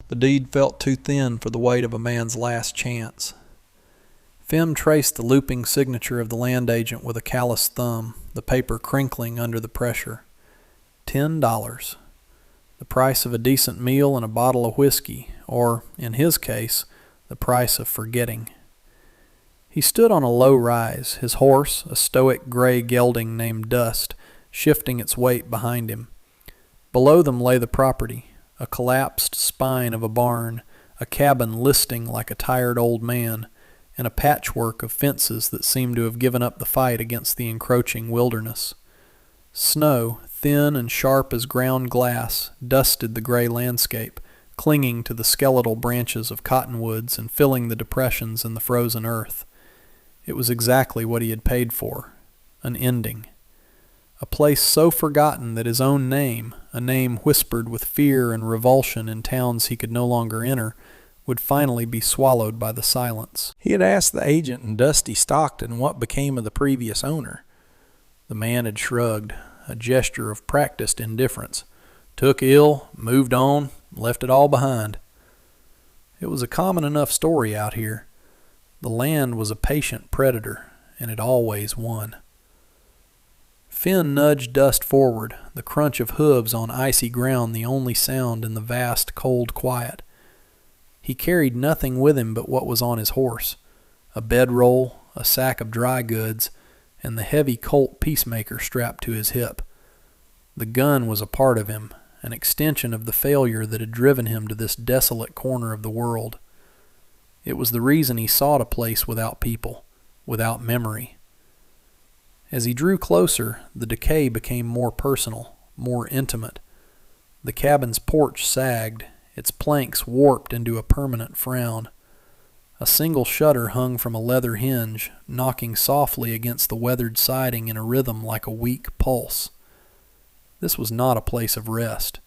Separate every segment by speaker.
Speaker 1: The deed felt too thin for the weight of a man's last chance. Finn traced the looping signature of the land agent with a calloused thumb, the paper crinkling under the pressure. $10. The price of a decent meal and a bottle of whiskey, or, in his case, the price of forgetting. He stood on a low rise, his horse, a stoic gray gelding named Dust, shifting its weight behind him. Below them lay the property, a collapsed spine of a barn, a cabin listing like a tired old man, and a patchwork of fences that seemed to have given up the fight against the encroaching wilderness. Snow, thin and sharp as ground glass, dusted the gray landscape, clinging to the skeletal branches of cottonwoods and filling the depressions in the frozen earth. It was exactly what he had paid for, an ending. A place so forgotten that his own name, a name whispered with fear and revulsion in towns he could no longer enter, would finally be swallowed by the silence.
Speaker 2: He had asked the agent and Dusty Stockton what became of the previous owner. The man had shrugged, a gesture of practiced indifference. Took ill, moved on, left it all behind. It was a common enough story out here. The land was a patient predator, and it always won. Finn nudged Dust forward, the crunch of hooves on icy ground the only sound in the vast, cold quiet. He carried nothing with him but what was on his horse, a bedroll, a sack of dry goods, and the heavy Colt Peacemaker strapped to his hip. The gun was a part of him, an extension of the failure that had driven him to this desolate corner of the world. It was the reason he sought a place without people, without memory. As he drew closer, the decay became more personal, more intimate. The cabin's porch sagged, its planks warped into a permanent frown. A single shutter hung from a leather hinge, knocking softly against the weathered siding in a rhythm like a weak pulse. This was not a place of rest.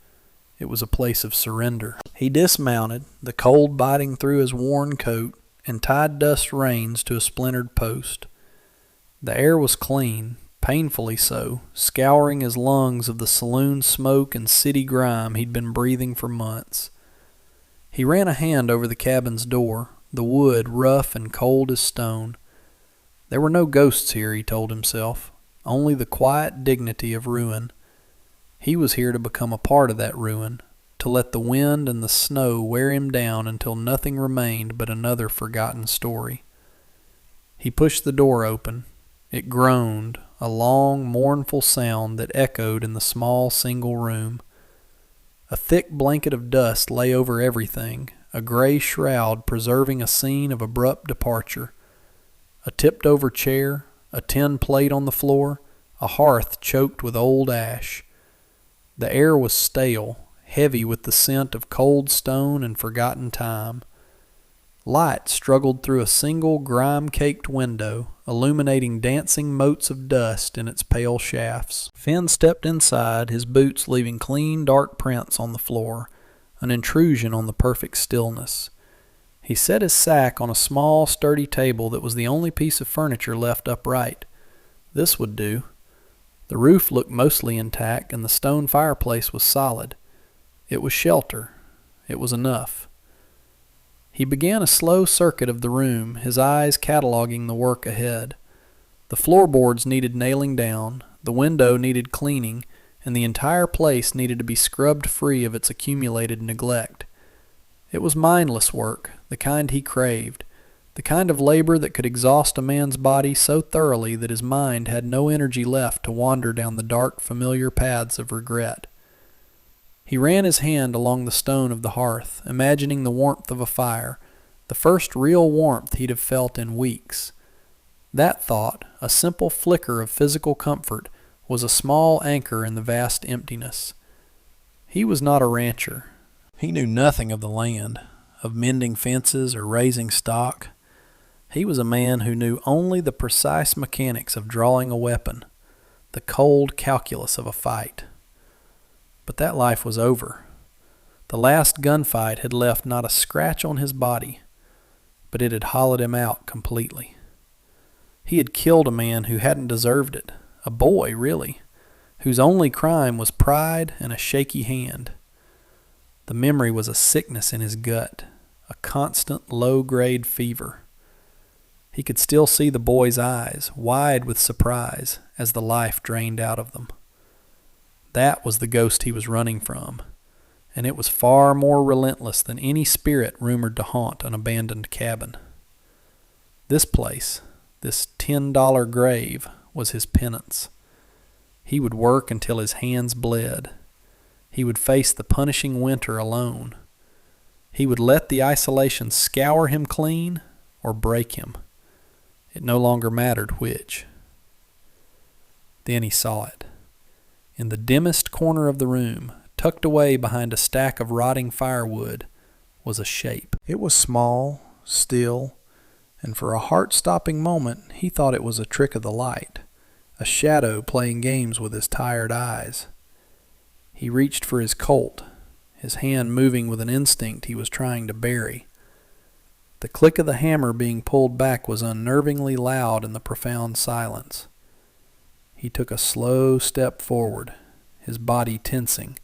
Speaker 2: It was a place of surrender. He dismounted, the cold biting through his worn coat, and tied Dust's reins to a splintered post. The air was clean, painfully so, scouring his lungs of the saloon smoke and city grime he'd been breathing for months. He ran a hand over the cabin's door, the wood rough and cold as stone. There were no ghosts here, he told himself, only the quiet dignity of ruin. He was here to become a part of that ruin, to let the wind and the snow wear him down until nothing remained but another forgotten story. He pushed the door open. It groaned, a long, mournful sound that echoed in the small single room. A thick blanket of dust lay over everything, a gray shroud preserving a scene of abrupt departure. A tipped-over chair, a tin plate on the floor, a hearth choked with old ash. The air was stale, heavy with the scent of cold stone and forgotten time. Light struggled through a single grime-caked window, illuminating dancing motes of dust in its pale shafts. Finn stepped inside, his boots leaving clean, dark prints on the floor, an intrusion on the perfect stillness. He set his sack on a small, sturdy table that was the only piece of furniture left upright. This would do. The roof looked mostly intact, and the stone fireplace was solid. It was shelter. It was enough. He began a slow circuit of the room, his eyes cataloging the work ahead. The floorboards needed nailing down, the window needed cleaning, and the entire place needed to be scrubbed free of its accumulated neglect. It was mindless work, the kind he craved, the kind of labor that could exhaust a man's body so thoroughly that his mind had no energy left to wander down the dark, familiar paths of regret. He ran his hand along the stone of the hearth, imagining the warmth of a fire, the first real warmth he'd have felt in weeks. That thought, a simple flicker of physical comfort, was a small anchor in the vast emptiness. He was not a rancher. He knew nothing of the land, of mending fences or raising stock. He was a man who knew only the precise mechanics of drawing a weapon, the cold calculus of a fight. But that life was over. The last gunfight had left not a scratch on his body, but it had hollowed him out completely. He had killed a man who hadn't deserved it, a boy, really, whose only crime was pride and a shaky hand.
Speaker 1: The memory was a sickness in his gut, a constant low-grade fever. He could still see the boy's eyes, wide with surprise, as the life drained out of them. That was the ghost he was running from, and it was far more relentless than any spirit rumored to haunt an abandoned cabin. This place, this $10 grave, was his penance. He would work until his hands bled. He would face the punishing winter alone. He would let the isolation scour him clean or break him. It no longer mattered which. Then he saw it. In the dimmest corner of the room, tucked away behind a stack of rotting firewood, was a shape. It was small, still, and for a heart-stopping moment he thought it was a trick of the light, a shadow playing games with his tired eyes. He reached for his Colt, his hand moving with an instinct he was trying to bury. The click of the hammer being pulled back was unnervingly loud in the profound silence. He took a slow step forward, his body tensing,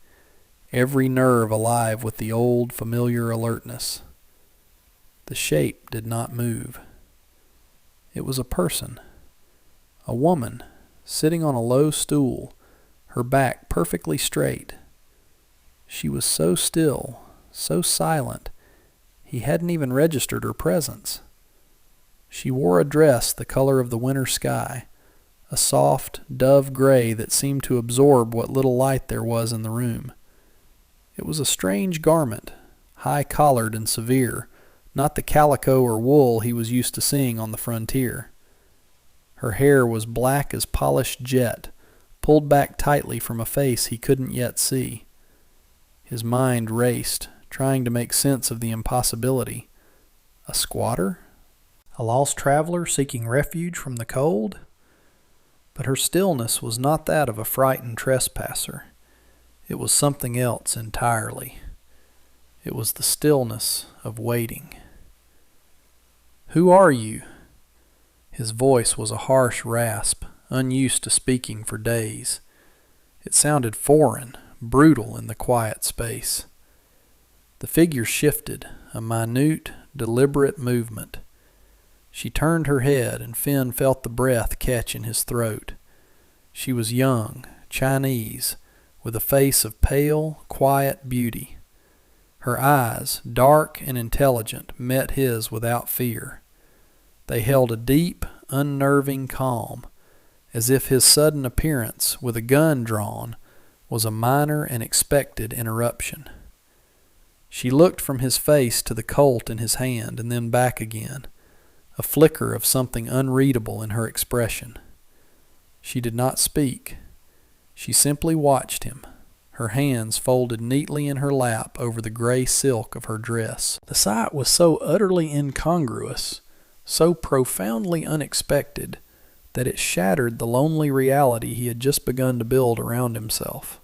Speaker 1: every nerve alive with the old familiar alertness. The shape did not move. It was a person, a woman, sitting on a low stool, her back perfectly straight. She was so still, so silent, he hadn't even registered her presence. She wore a dress the color of the winter sky, a soft dove gray that seemed to absorb what little light there was in the room. It was a strange garment, high-collared and severe, not the calico or wool he was used to seeing on the frontier. Her hair was black as polished jet, pulled back tightly from a face he couldn't yet see. His mind raced, trying to make sense of the impossibility. A squatter? A lost traveler seeking refuge from the cold? But her stillness was not that of a frightened trespasser. It was something else entirely. It was the stillness of waiting. "Who are you?" His voice was a harsh rasp, unused to speaking for days. It sounded foreign, brutal in the quiet space. The figure shifted, a minute, deliberate movement. She turned her head, and Finn felt the breath catch in his throat. She was young, Chinese, with a face of pale, quiet beauty. Her eyes, dark and intelligent, met his without fear. They held a deep, unnerving calm, as if his sudden appearance, with a gun drawn, was a minor and expected interruption. She looked from his face to the Colt in his hand and then back again, a flicker of something unreadable in her expression. She did not speak. She simply watched him, her hands folded neatly in her lap over the gray silk of her dress. The sight was so utterly incongruous, so profoundly unexpected, that it shattered the lonely reality he had just begun to build around himself.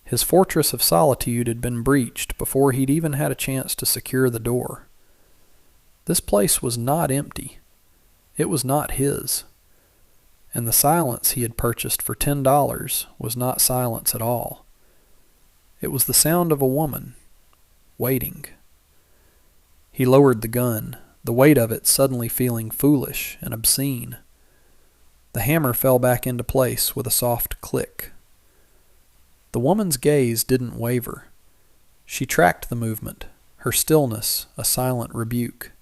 Speaker 1: His fortress of solitude had been breached before he'd even had a chance to secure the door. This place was not empty. It was not his. And the silence he had purchased for $10 was not silence at all. It was the sound of a woman, waiting. He lowered the gun, the weight of it suddenly feeling foolish and obscene. The hammer fell back into place with a soft click. The woman's gaze didn't waver. She tracked the movement, her stillness a silent rebuke.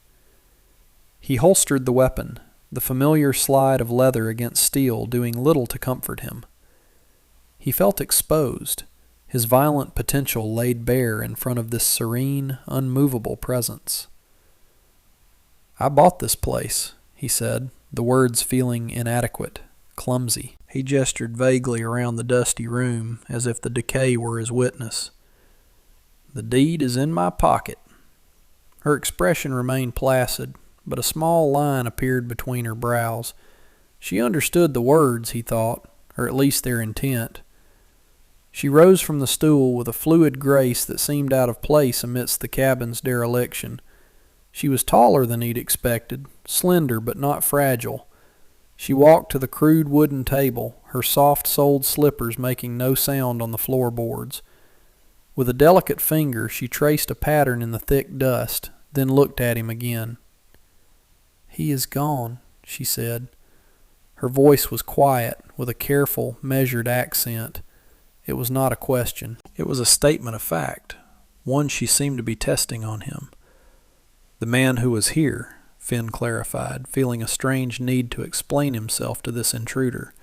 Speaker 1: He holstered the weapon, the familiar slide of leather against steel doing little to comfort him. He felt exposed, his violent potential laid bare in front of this serene, unmovable presence. "I bought this place," he said, the words feeling inadequate, clumsy. He gestured vaguely around the dusty room, as if the decay were his witness. "The deed is in my pocket." Her expression remained placid, but a small line appeared between her brows. She understood the words, he thought, or at least their intent. She rose from the stool with a fluid grace that seemed out of place amidst the cabin's dereliction. She was taller than he'd expected, slender but not fragile. She walked to the crude wooden table, her soft-soled slippers making no sound on the floorboards. With a delicate finger, she traced a pattern in the thick dust, then looked at him again. "He is gone," she said. Her voice was quiet, with a careful, measured accent. It was not a question. It was a statement of fact, one she seemed to be testing on him. "The man who was here," Finn clarified, feeling a strange need to explain himself to this intruder.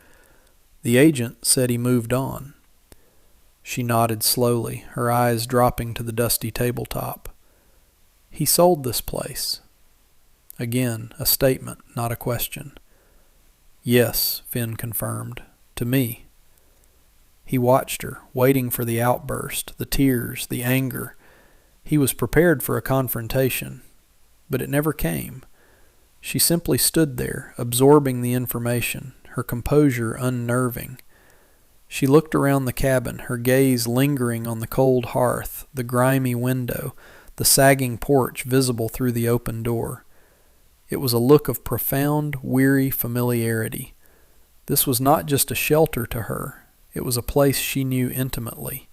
Speaker 1: "The agent said he moved on." She nodded slowly, her eyes dropping to the dusty tabletop. "He sold this place." Again, a statement, not a question. "Yes," Finn confirmed. "To me." He watched her, waiting for the outburst, the tears, the anger. He was prepared for a confrontation, but it never came. She simply stood there, absorbing the information, her composure unnerving. She looked around the cabin, her gaze lingering on the cold hearth, the grimy window, the sagging porch visible through the open door. It was a look of profound, weary familiarity. This was not just a shelter to her. It was a place she knew intimately.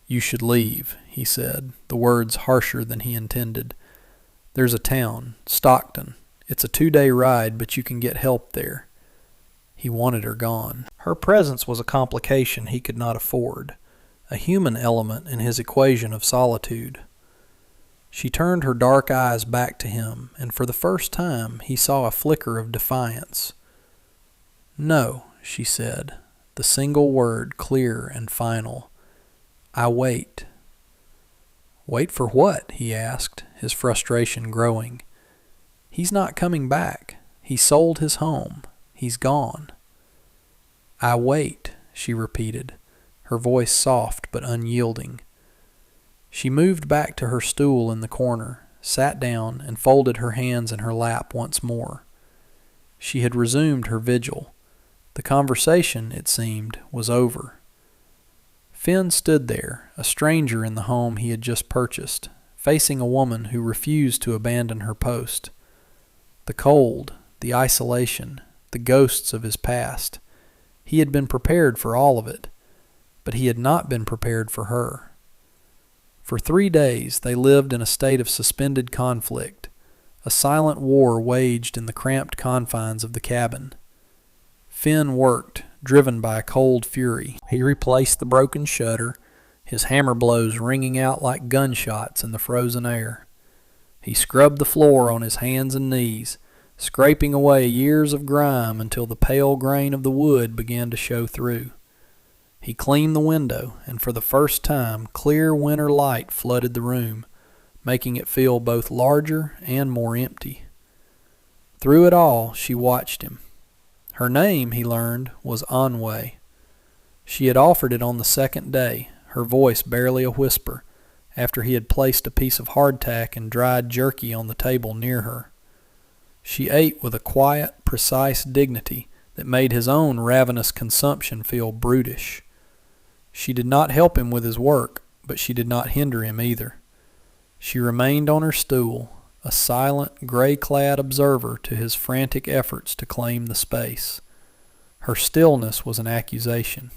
Speaker 1: "You should leave," he said, the words harsher than he intended. "There's a town, Stockton. It's a 2-day ride, but you can get help there." He wanted her gone. Her presence was a complication he could not afford, a human element in his equation of solitude. She turned her dark eyes back to him, and for the first time he saw a flicker of defiance. "No," she said, the single word clear and final. "I wait." "Wait for what?" he asked, his frustration growing. "He's not coming back. He sold his home. He's gone." "I wait," she repeated, her voice soft but unyielding. She moved back to her stool in the corner, sat down, and folded her hands in her lap once more. She had resumed her vigil. The conversation, it seemed, was over. Finn stood there, a stranger in the home he had just purchased, facing a woman who refused to abandon her post. The cold, the isolation, the ghosts of his past. He had been prepared for all of it, but he had not been prepared for her. For 3 days they lived in a state of suspended conflict, a silent war waged in the cramped confines of the cabin. Finn worked, driven by a cold fury. He replaced the broken shutter, his hammer blows ringing out like gunshots in the frozen air. He scrubbed the floor on his hands and knees, scraping away years of grime until the pale grain of the wood began to show through. He cleaned the window, and for the first time clear winter light flooded the room, making it feel both larger and more empty. Through it all, she watched him. Her name, he learned, was Anway. She had offered it on the 2nd day, her voice barely a whisper, after he had placed a piece of hardtack and dried jerky on the table near her. She ate with a quiet, precise dignity that made his own ravenous consumption feel brutish. She did not help him with his work, but she did not hinder him either. She remained on her stool, a silent, gray-clad observer to his frantic efforts to claim the space. Her stillness was an accusation.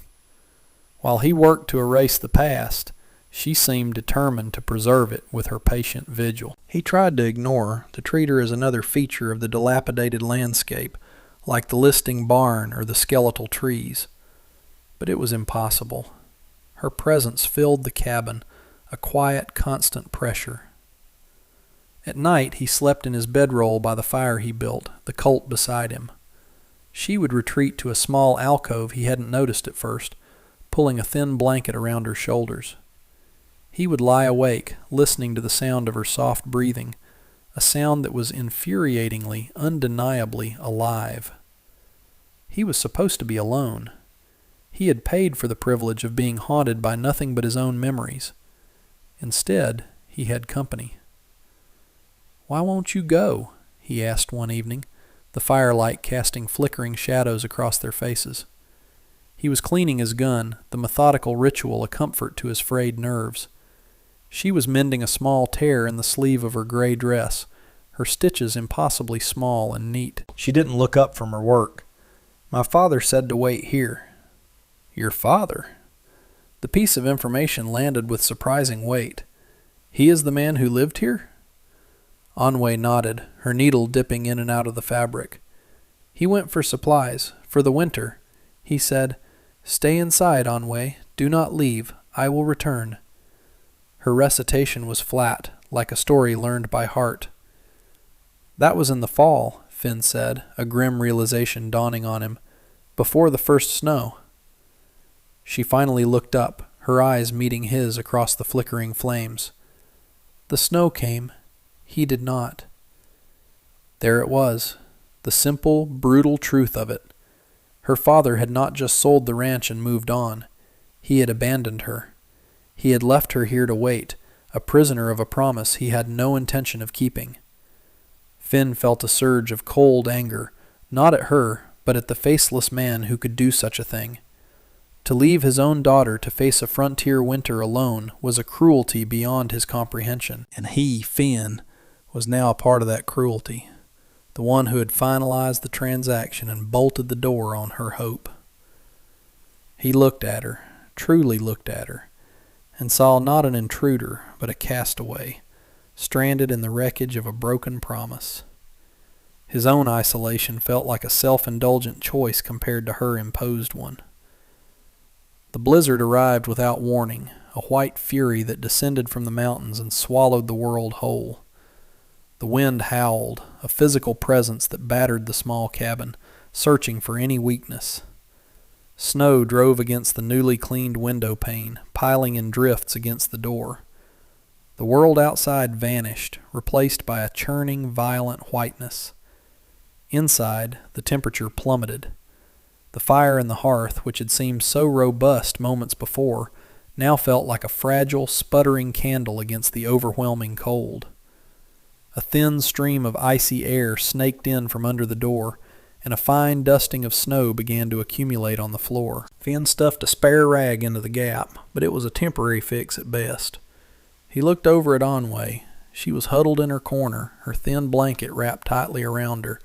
Speaker 1: While he worked to erase the past, she seemed determined to preserve it with her patient vigil. He tried to ignore her, to treat her as another feature of the dilapidated landscape, like the listing barn or the skeletal trees. But it was impossible. Her presence filled the cabin, a quiet, constant pressure. At night he slept in his bedroll by the fire he built, the Colt beside him. She would retreat to a small alcove he hadn't noticed at first, pulling a thin blanket around her shoulders. He would lie awake, listening to the sound of her soft breathing, a sound that was infuriatingly, undeniably alive. He was supposed to be alone. He had paid for the privilege of being haunted by nothing but his own memories. Instead, he had company. "Why won't you go?" he asked one evening, the firelight casting flickering shadows across their faces. He was cleaning his gun, the methodical ritual a comfort to his frayed nerves. She was mending a small tear in the sleeve of her gray dress, her stitches impossibly small and neat. She didn't look up from her work. "My father said to wait here." "Your father?" The piece of information landed with surprising weight. "He is the man who lived here?" Anway nodded, her needle dipping in and out of the fabric. "He went for supplies, for the winter. He said, 'Stay inside, Anway. Do not leave. I will return.'" Her recitation was flat, like a story learned by heart. "That was in the fall," Finn said, a grim realization dawning on him. "Before the first snow." She finally looked up, her eyes meeting his across the flickering flames. "The snow came. He did not." There it was, the simple, brutal truth of it. Her father had not just sold the ranch and moved on. He had abandoned her. He had left her here to wait, a prisoner of a promise he had no intention of keeping. Finn felt a surge of cold anger, not at her, but at the faceless man who could do such a thing. To leave his own daughter to face a frontier winter alone was a cruelty beyond his comprehension. And he, Finn, was now a part of that cruelty, the one who had finalized the transaction and bolted the door on her hope. He looked at her, truly looked at her, and saw not an intruder, but a castaway, stranded in the wreckage of a broken promise. His own isolation felt like a self-indulgent choice compared to her imposed one. The blizzard arrived without warning, a white fury that descended from the mountains and swallowed the world whole. The wind howled, a physical presence that battered the small cabin, searching for any weakness. Snow drove against the newly cleaned window pane, piling in drifts against the door. The world outside vanished, replaced by a churning, violent whiteness. Inside, the temperature plummeted. The fire in the hearth, which had seemed so robust moments before, now felt like a fragile, sputtering candle against the overwhelming cold. A thin stream of icy air snaked in from under the door, and a fine dusting of snow began to accumulate on the floor. Finn stuffed a spare rag into the gap, but it was a temporary fix at best. He looked over at Anway. She was huddled in her corner, her thin blanket wrapped tightly around her,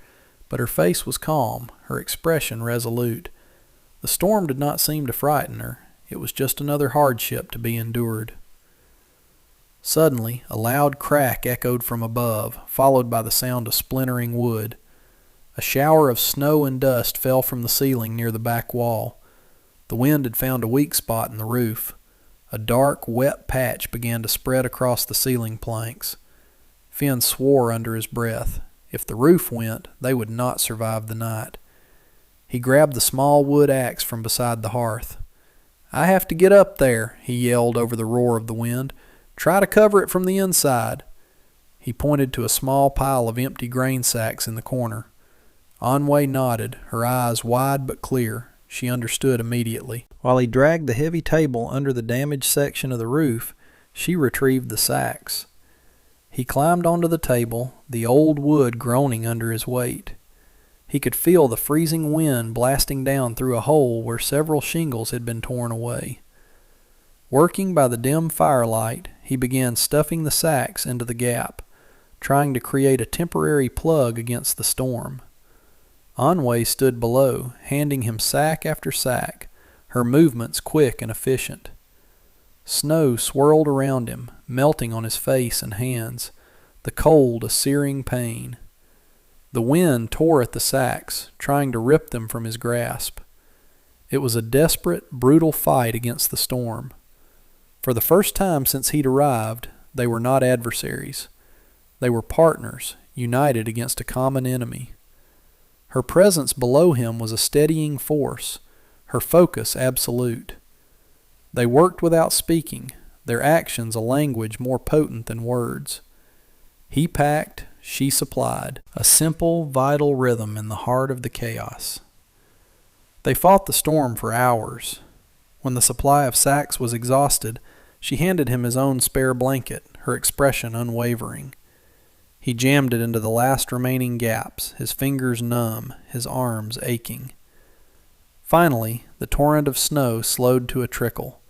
Speaker 1: but her face was calm, her expression resolute. The storm did not seem to frighten her. It was just another hardship to be endured. Suddenly, a loud crack echoed from above, followed by the sound of splintering wood. A shower of snow and dust fell from the ceiling near the back wall. The wind had found a weak spot in the roof. A dark, wet patch began to spread across the ceiling planks. Finn swore under his breath. If the roof went, they would not survive the night. He grabbed the small wood axe from beside the hearth. "I have to get up there," he yelled over the roar of the wind. "Try to cover it from the inside." He pointed to a small pile of empty grain sacks in the corner. Anway nodded, her eyes wide but clear. She understood immediately. While he dragged the heavy table under the damaged section of the roof, she retrieved the sacks. He climbed onto the table, the old wood groaning under his weight. He could feel the freezing wind blasting down through a hole where several shingles had been torn away. Working by the dim firelight, he began stuffing the sacks into the gap, trying to create a temporary plug against the storm. Anway stood below, handing him sack after sack, her movements quick and efficient. Snow swirled around him, melting on his face and hands, the cold a searing pain. The wind tore at the sacks, trying to rip them from his grasp. It was a desperate, brutal fight against the storm. For the first time since he'd arrived, they were not adversaries. They were partners, united against a common enemy. Her presence below him was a steadying force, her focus absolute. They worked without speaking, their actions a language more potent than words. He packed, she supplied, a simple, vital rhythm in the heart of the chaos. They fought the storm for hours. When the supply of sacks was exhausted, she handed him his own spare blanket, her expression unwavering. He jammed it into the last remaining gaps, his fingers numb, his arms aching. Finally, the torrent of snow slowed to a trickle.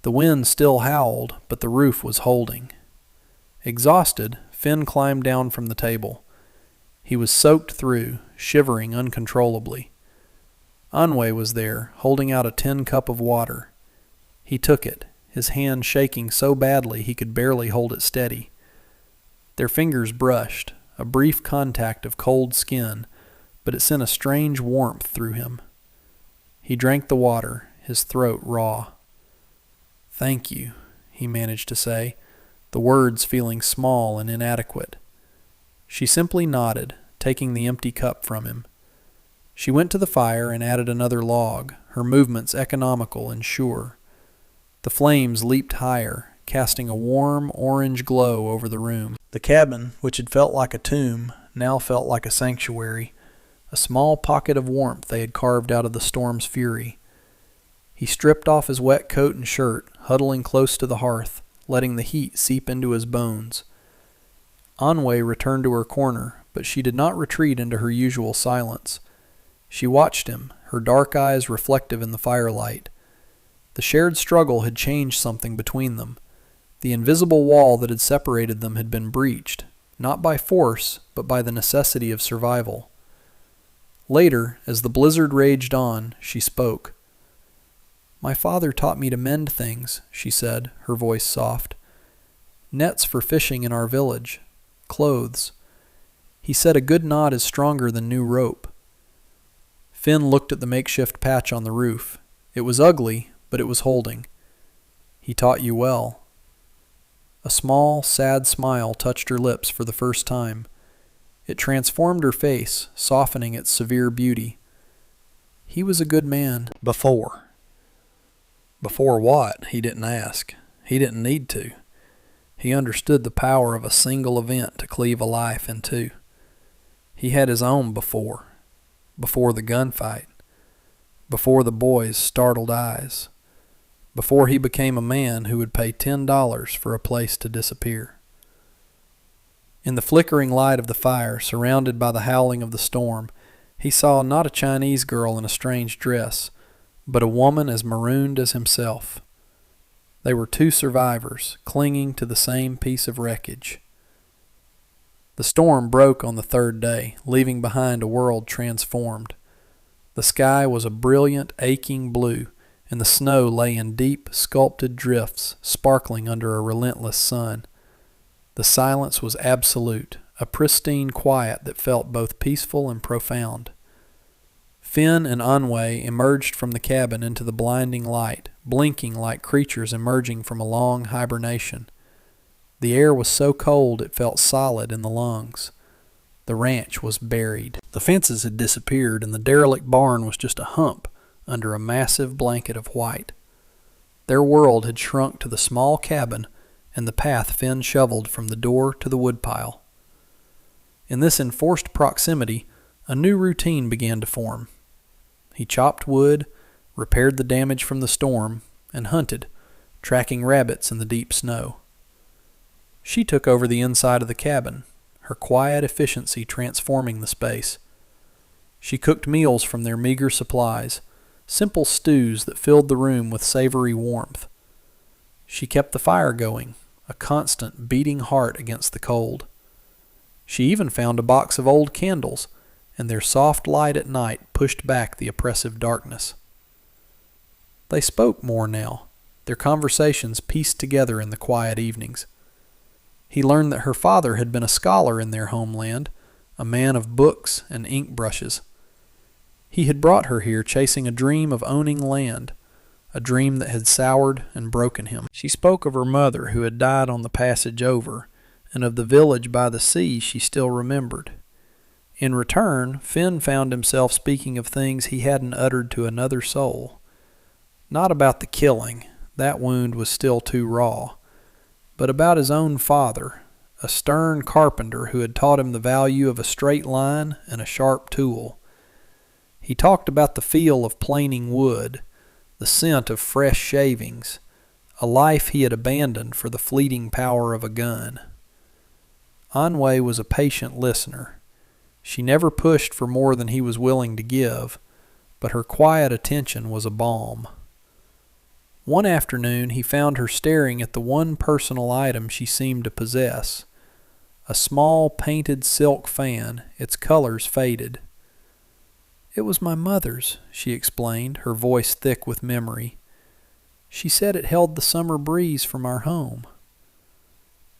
Speaker 1: The wind still howled, but the roof was holding. Exhausted, Finn climbed down from the table. He was soaked through, shivering uncontrollably. Anway was there, holding out a tin cup of water. He took it, his hand shaking so badly he could barely hold it steady. Their fingers brushed, a brief contact of cold skin, but it sent a strange warmth through him. He drank the water, his throat raw. "Thank you," he managed to say, the words feeling small and inadequate. She simply nodded, taking the empty cup from him. She went to the fire and added another log, her movements economical and sure. The flames leaped higher, casting a warm orange glow over the room. The cabin, which had felt like a tomb, now felt like a sanctuary, a small pocket of warmth they had carved out of the storm's fury. He stripped off his wet coat and shirt, huddling close to the hearth, letting the heat seep into his bones. Anwe returned to her corner, but she did not retreat into her usual silence. She watched him, her dark eyes reflective in the firelight. The shared struggle had changed something between them. The invisible wall that had separated them had been breached, not by force, but by the necessity of survival. Later, as the blizzard raged on, she spoke. "My father taught me to mend things," she said, her voice soft. "Nets for fishing in our village. Clothes. He said a good knot is stronger than new rope." Finn looked at the makeshift patch on the roof. It was ugly, but it was holding. "He taught you well." A small, sad smile touched her lips for the first time. It transformed her face, softening its severe beauty. "He was a good man before." Before what? He didn't ask. He didn't need to. He understood the power of a single event to cleave a life in two. He had his own before. Before the gunfight. Before the boy's startled eyes. Before he became a man who would pay $10 for a place to disappear. In the flickering light of the fire, surrounded by the howling of the storm, he saw not a Chinese girl in a strange dress, but a woman as marooned as himself. They were two survivors, clinging to the same piece of wreckage. The storm broke on the third day, leaving behind a world transformed. The sky was a brilliant, aching blue, and the snow lay in deep, sculpted drifts, sparkling under a relentless sun. The silence was absolute, a pristine quiet that felt both peaceful and profound. Finn and Anwe emerged from the cabin into the blinding light, blinking like creatures emerging from a long hibernation. The air was so cold it felt solid in the lungs. The ranch was buried. The fences had disappeared, and the derelict barn was just a hump under a massive blanket of white. Their world had shrunk to the small cabin and the path Finn shoveled from the door to the woodpile. In this enforced proximity, a new routine began to form. He chopped wood, repaired the damage from the storm, and hunted, tracking rabbits in the deep snow. She took over the inside of the cabin, her quiet efficiency transforming the space. She cooked meals from their meager supplies, simple stews that filled the room with savory warmth. She kept the fire going, a constant beating heart against the cold. She even found a box of old candles, and their soft light at night pushed back the oppressive darkness. They spoke more now, their conversations pieced together in the quiet evenings. He learned that her father had been a scholar in their homeland, a man of books and ink brushes. He had brought her here chasing a dream of owning land, a dream that had soured and broken him. She spoke of her mother who had died on the passage over, and of the village by the sea she still remembered. In return, Finn found himself speaking of things he hadn't uttered to another soul. Not about the killing, that wound was still too raw, but about his own father, a stern carpenter who had taught him the value of a straight line and a sharp tool. He talked about the feel of planing wood, the scent of fresh shavings, a life he had abandoned for the fleeting power of a gun. Anwe was a patient listener. She never pushed for more than he was willing to give, but her quiet attention was a balm. One afternoon he found her staring at the one personal item she seemed to possess, a small painted silk fan, its colors faded. "It was my mother's," she explained, her voice thick with memory. She said it held the summer breeze from our home.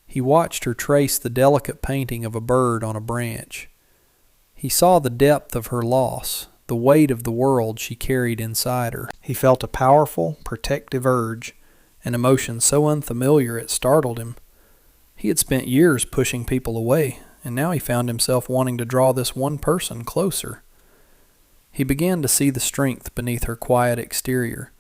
Speaker 1: He watched her trace the delicate painting of a bird on a branch. He saw the depth of her loss, the weight of the world she carried inside her. He felt a powerful, protective urge, an emotion so unfamiliar it startled him. He had spent years pushing people away, and now he found himself wanting to draw this one person closer. He began to see the strength beneath her quiet exterior.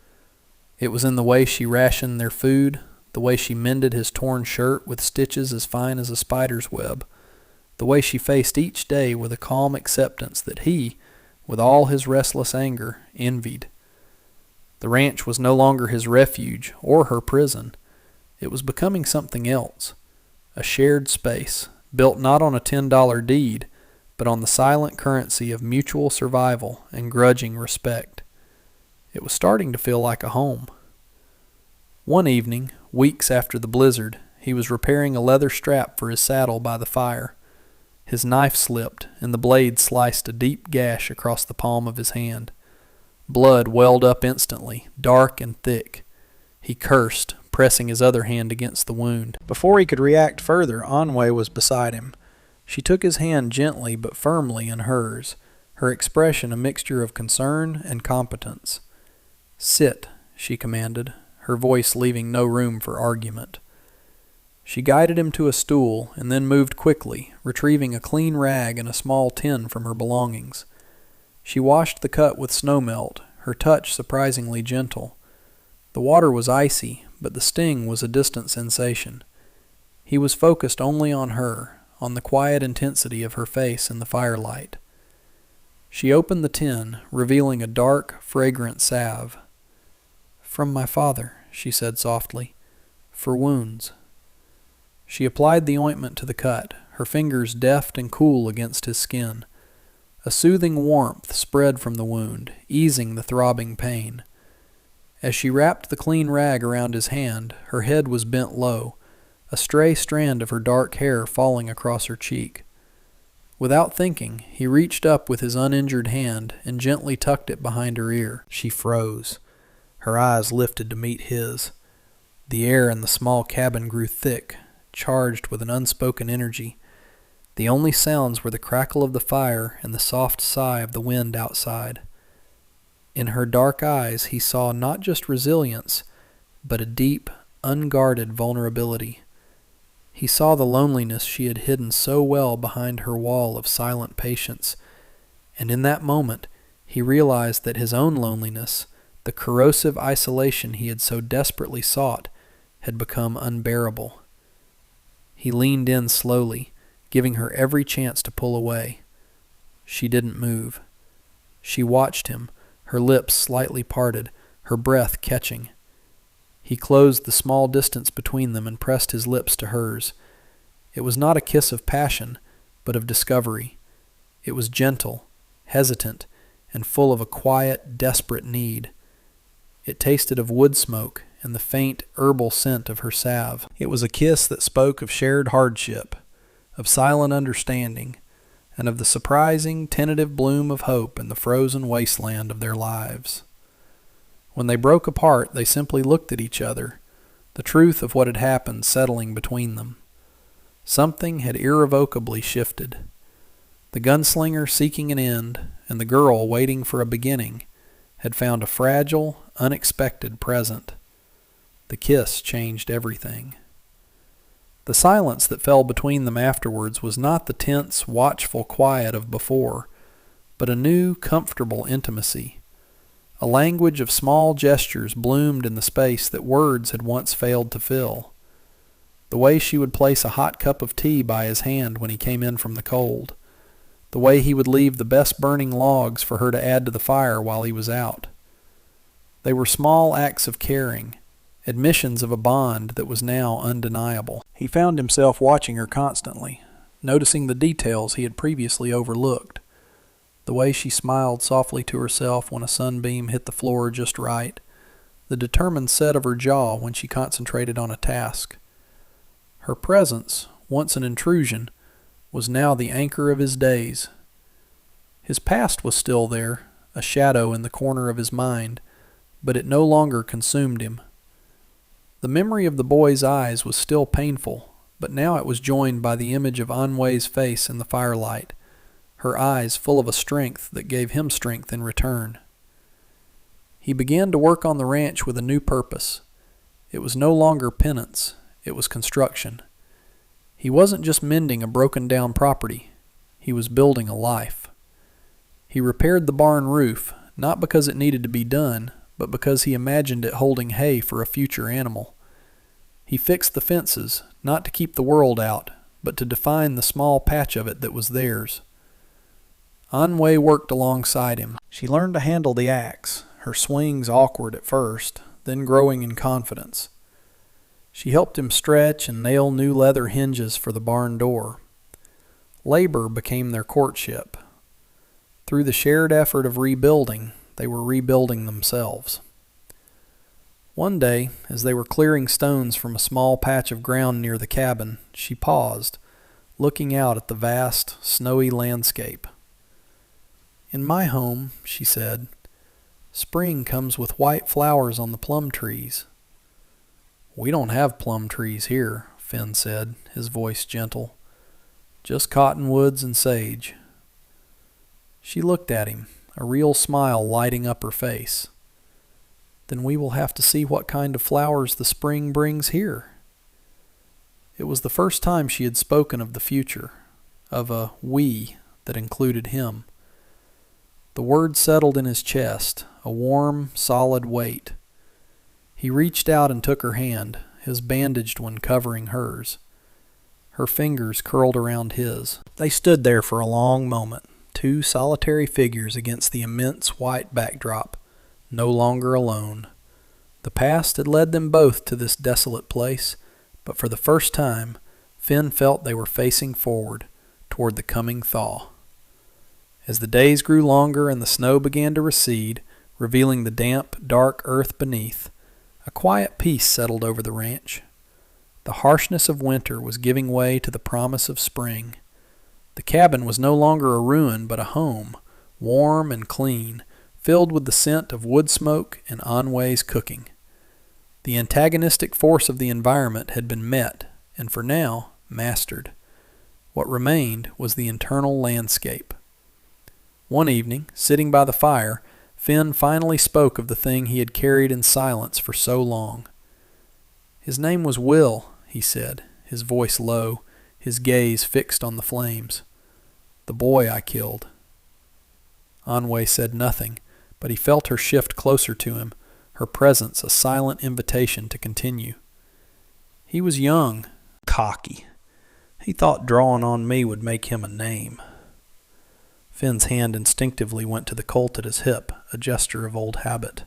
Speaker 1: It was in the way she rationed their food, the way she mended his torn shirt with stitches as fine as a spider's web, the way she faced each day with a calm acceptance that he, with all his restless anger, envied. The ranch was no longer his refuge or her prison. It was becoming something else, a shared space, built not on a $10 deed, but on the silent currency of mutual survival and grudging respect. It was starting to feel like a home. One evening, weeks after the blizzard, he was repairing a leather strap for his saddle by the fire. His knife slipped, and the blade sliced a deep gash across the palm of his hand. Blood welled up instantly, dark and thick. He cursed, pressing his other hand against the wound. Before he could react further, Anwe was beside him. She took his hand gently but firmly in hers, her expression a mixture of concern and competence. "Sit," she commanded, her voice leaving no room for argument. She guided him to a stool and then moved quickly, retrieving a clean rag and a small tin from her belongings. She washed the cut with snowmelt, her touch surprisingly gentle. The water was icy, but the sting was a distant sensation. He was focused only on her, on the quiet intensity of her face in the firelight. She opened the tin, revealing a dark, fragrant salve. "From my father," she said softly, "for wounds." She applied the ointment to the cut, her fingers deft and cool against his skin. A soothing warmth spread from the wound, easing the throbbing pain. As she wrapped the clean rag around his hand, her head was bent low, a stray strand of her dark hair falling across her cheek. Without thinking, he reached up with his uninjured hand and gently tucked it behind her ear. She froze. Her eyes lifted to meet his. The air in the small cabin grew thick, charged with an unspoken energy. The only sounds were the crackle of the fire and the soft sigh of the wind outside. In her dark eyes he saw not just resilience, but a deep, unguarded vulnerability. He saw the loneliness she had hidden so well behind her wall of silent patience, and in that moment he realized that his own loneliness, the corrosive isolation he had so desperately sought, had become unbearable. He leaned in slowly, giving her every chance to pull away. She didn't move. She watched him, her lips slightly parted, her breath catching. He closed the small distance between them and pressed his lips to hers. It was not a kiss of passion, but of discovery. It was gentle, hesitant, and full of a quiet, desperate need. It tasted of wood smoke and the faint herbal scent of her salve. It was a kiss that spoke of shared hardship, of silent understanding, and of the surprising, tentative bloom of hope in the frozen wasteland of their lives. When they broke apart, they simply looked at each other, the truth of what had happened settling between them. Something had irrevocably shifted. The gunslinger seeking an end, and the girl waiting for a beginning, had found a fragile, unexpected present. The kiss changed everything. The silence that fell between them afterwards was not the tense, watchful quiet of before, but a new, comfortable intimacy. A language of small gestures bloomed in the space that words had once failed to fill. The way she would place a hot cup of tea by his hand when he came in from the cold. The way he would leave the best burning logs for her to add to the fire while he was out. They were small acts of caring, admissions of a bond that was now undeniable. He found himself watching her constantly, noticing the details he had previously overlooked. The way she smiled softly to herself when a sunbeam hit the floor just right, the determined set of her jaw when she concentrated on a task. Her presence, once an intrusion, was now the anchor of his days. His past was still there, a shadow in the corner of his mind, but it no longer consumed him. The memory of the boy's eyes was still painful, but now it was joined by the image of Anwei's face in the firelight, her eyes full of a strength that gave him strength in return. He began to work on the ranch with a new purpose. It was no longer penance, it was construction. He wasn't just mending a broken-down property, he was building a life. He repaired the barn roof, not because it needed to be done, but because he imagined it holding hay for a future animal. He fixed the fences, not to keep the world out, but to define the small patch of it that was theirs. Anwei worked alongside him. She learned to handle the axe, her swings awkward at first, then growing in confidence. She helped him stretch and nail new leather hinges for the barn door. Labor became their courtship. Through the shared effort of rebuilding, they were rebuilding themselves. One day, as they were clearing stones from a small patch of ground near the cabin, she paused, looking out at the vast, snowy landscape. "In my home," she said, "spring comes with white flowers on the plum trees." "We don't have plum trees here," Finn said, his voice gentle. "Just cottonwoods and sage." She looked at him, a real smile lighting up her face. "Then we will have to see what kind of flowers the spring brings here." It was the first time she had spoken of the future, of a we that included him. The word settled in his chest, a warm, solid weight. He reached out and took her hand, his bandaged one covering hers. Her fingers curled around his. They stood there for a long moment, two solitary figures against the immense white backdrop, no longer alone. The past had led them both to this desolate place, but for the first time, Finn felt they were facing forward, toward the coming thaw. As the days grew longer and the snow began to recede, revealing the damp, dark earth beneath, a quiet peace settled over the ranch. The harshness of winter was giving way to the promise of spring. The cabin was no longer a ruin but a home, warm and clean, filled with the scent of wood smoke and Anwei's cooking. The antagonistic force of the environment had been met, and for now, mastered. What remained was the internal landscape. One evening, sitting by the fire, Finn finally spoke of the thing he had carried in silence for so long. "His name was Will," he said, his voice low, his gaze fixed on the flames. "The boy I killed." Anwei said nothing, but he felt her shift closer to him, her presence a silent invitation to continue. "He was young, cocky. He thought drawing on me would make him a name." Finn's hand instinctively went to the Colt at his hip, a gesture of old habit.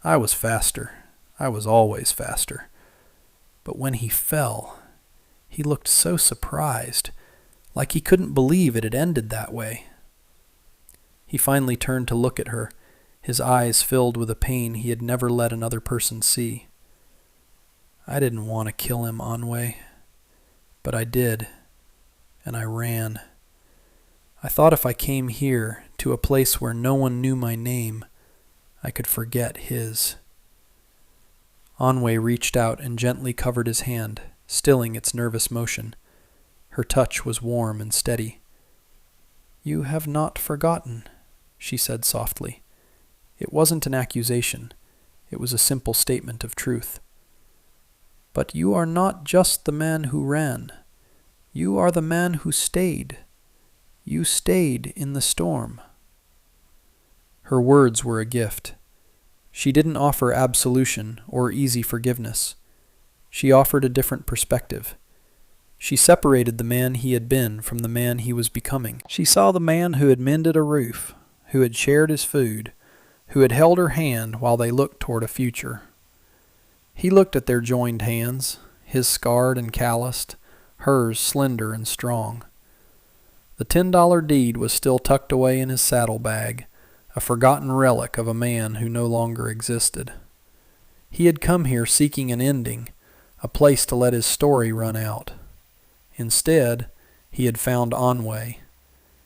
Speaker 1: "I was faster. I was always faster. But when he fell, he looked so surprised, like he couldn't believe it had ended that way." He finally turned to look at her, his eyes filled with a pain he had never let another person see. "I didn't want to kill him, Anwei, but I did, and I ran. I thought if I came here, to a place where no one knew my name, I could forget his." Anwei reached out and gently covered his hand, stilling its nervous motion. Her touch was warm and steady. "You have not forgotten," she said softly. It wasn't an accusation. It was a simple statement of truth. "But you are not just the man who ran. You are the man who stayed. You stayed in the storm." Her words were a gift. She didn't offer absolution or easy forgiveness. She offered a different perspective. She separated the man he had been from the man he was becoming. She saw the man who had mended a roof, who had shared his food, who had held her hand while they looked toward a future. He looked at their joined hands, his scarred and calloused, hers slender and strong. The $10 deed was still tucked away in his saddlebag, a forgotten relic of a man who no longer existed. He had come here seeking an ending, a place to let his story run out. Instead, he had found Anwei.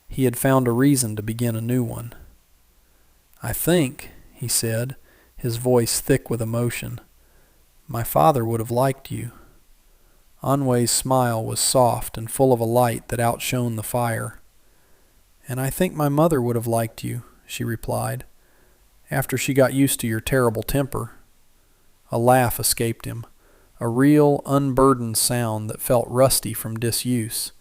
Speaker 1: He had found a reason to begin a new one. "I think," he said, his voice thick with emotion, My father would have liked you." Anway's smile was soft and full of a light that outshone the fire. "And I think my mother would have liked you," she replied, "after she got used to your terrible temper." A laugh escaped him, a real, unburdened sound that felt rusty from disuse.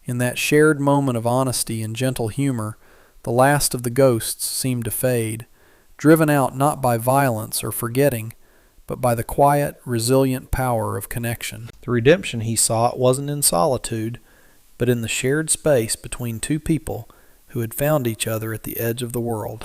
Speaker 1: In that shared moment of honesty and gentle humor, the last of the ghosts seemed to fade, driven out not by violence or forgetting, but by the quiet, resilient power of connection. The redemption he sought wasn't in solitude, but in the shared space between two people who had found each other at the edge of the world.